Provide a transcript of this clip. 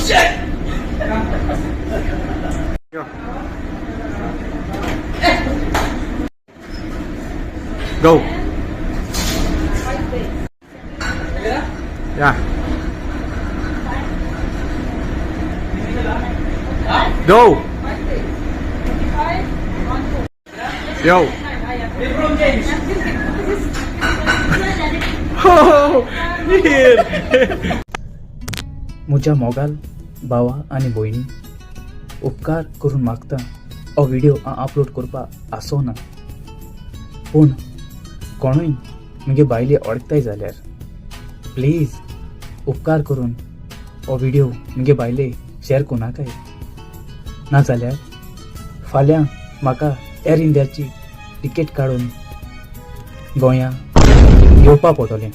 Go. Yeah. Go. Yo. म्हज्या मोगाल भावा आनी भयणी, उपकार करून मागता हो व्हिडिओ अपलोड करपाक आसोना, पूण कोणूय म्हगे बायले ओळखताय जाल्यार प्लीज उपकार करून हो व्हिडिओ म्हगे बायले शेअर कोनाकाय, नाजाल्यार फाल्यां म्हाका एर इंडियाची टिकेट काडून गोंया येवपा पडटलें.